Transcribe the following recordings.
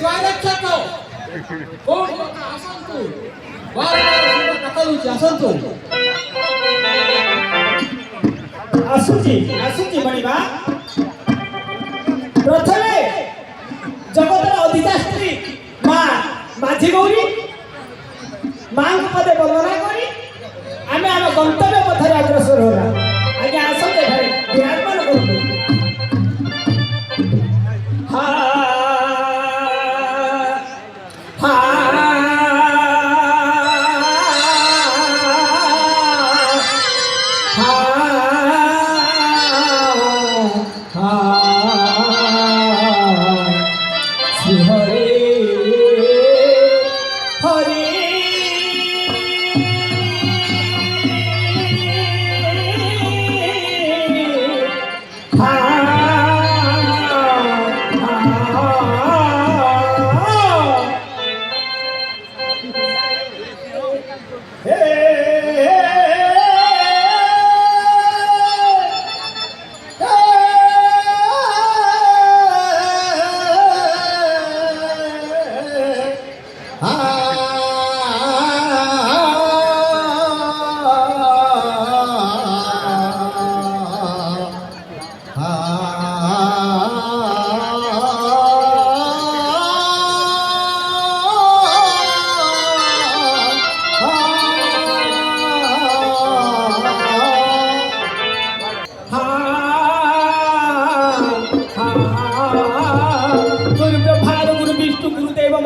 Toilet ଛକ କୋଉଠି ଲୋକ ଆସନ୍ତୁ ବାରବାର କଥା ହଉଛି ଆସନ୍ତୁ ଆସୁଛି ମଣିମା ପ୍ରଥମେ ଜଗତର ଅଧିଷ୍ଠାତ୍ରୀ ମା ମାଝି ଗୌରୀ ମାଙ୍କୁ ପଦେ ବନ୍ଦନା କରି ଆମେ ଆମ ଗନ୍ତବ୍ୟ ପଥରେ ଅଗ୍ରସର ହେବା। ଆଜ୍ଞା ଆସନ୍ତୁ ଏଠାରେ ବିରାଜମାନ କରନ୍ତୁ।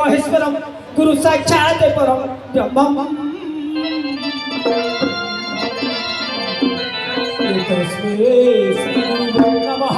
महेश्वरम गुरु साक्षात परम ब्रह्मम तस्मै श्री गुरुभ्यो नमः।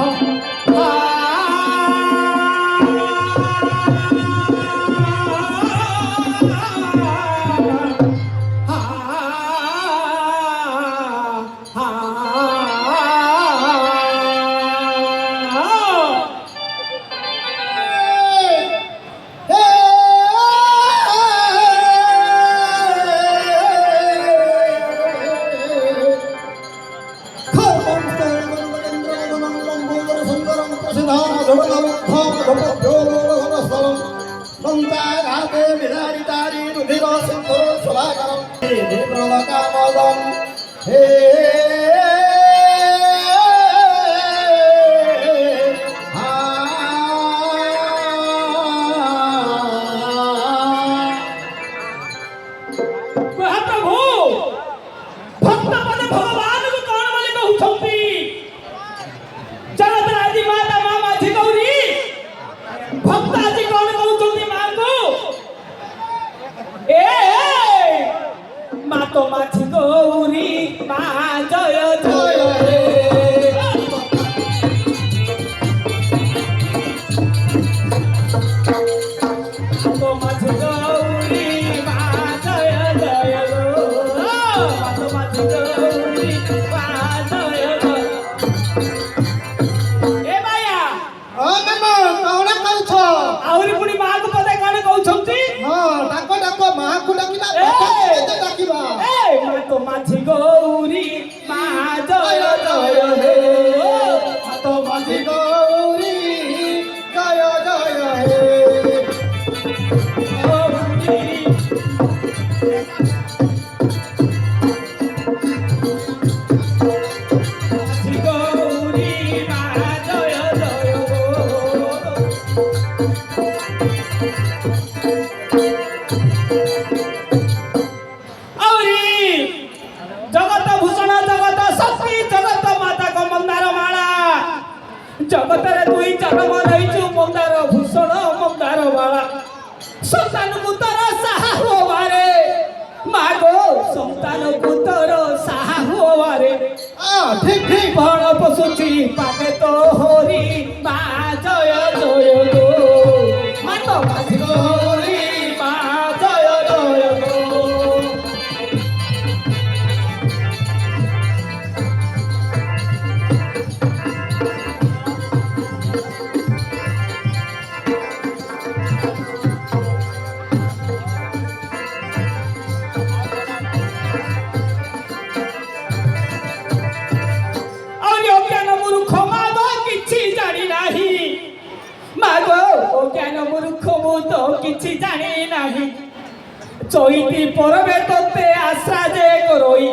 চৈতি পরবে তোতে আশা যে করই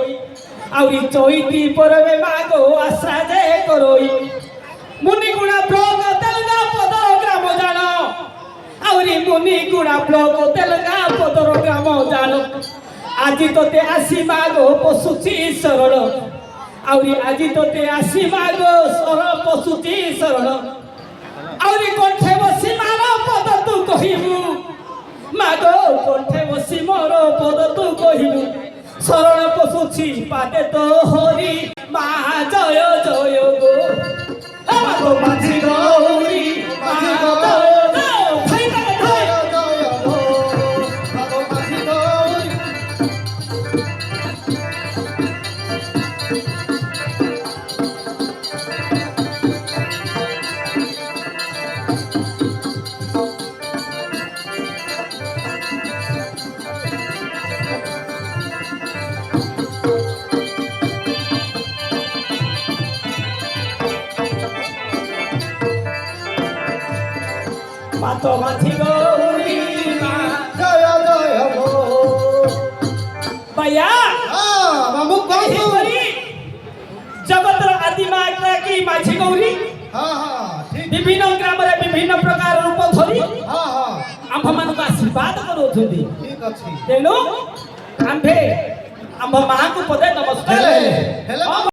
আউরি চৈতি পরবে মাগো আশা যে করই মুনিগুণা ব্লক তেলগা পদর গ্রাম জানো আউরি মুনিগুণা ব্লক তেলগা পদর গ্রাম জানো আজি তোতে আসি মাগো পশুচি শরণ আউরি আজি তোতে আসি মাগো সর পশুচি শরণ আউরি কণ্ঠে বসি মার পদ তু কহিবু মাগো কণ্ঠে বসি মোর পদ তু কহিবু শরণ পশুছি পাতে তো হরি মা জয় জয় গো মাগো মাঝি গৌরী মা জয় জয় ভাই ভাই মাতো মাঝি গৌরী মা জয় জয় হো ভাইয়া বাবু এই করি জগতর আদি মা কি মাঝি গৌরী হ্যাঁ হ্যাঁ ঠিক বিভিন্ন গ্রামরে বিভিন্ন প্রকার রূপ ধরি হ্যাঁ হ্যাঁ ଆମ୍ଭମାନଙ୍କୁ ଆଶୀର୍ବାଦ କରୁଛନ୍ତି ঠিক ଅଛି ତେଣୁ ଆମ୍ଭେ ଆମ୍ଭ ମାଙ୍କୁ ପଦେ ନମସ୍କାର ହେଲେ ହେଲେ ହଁ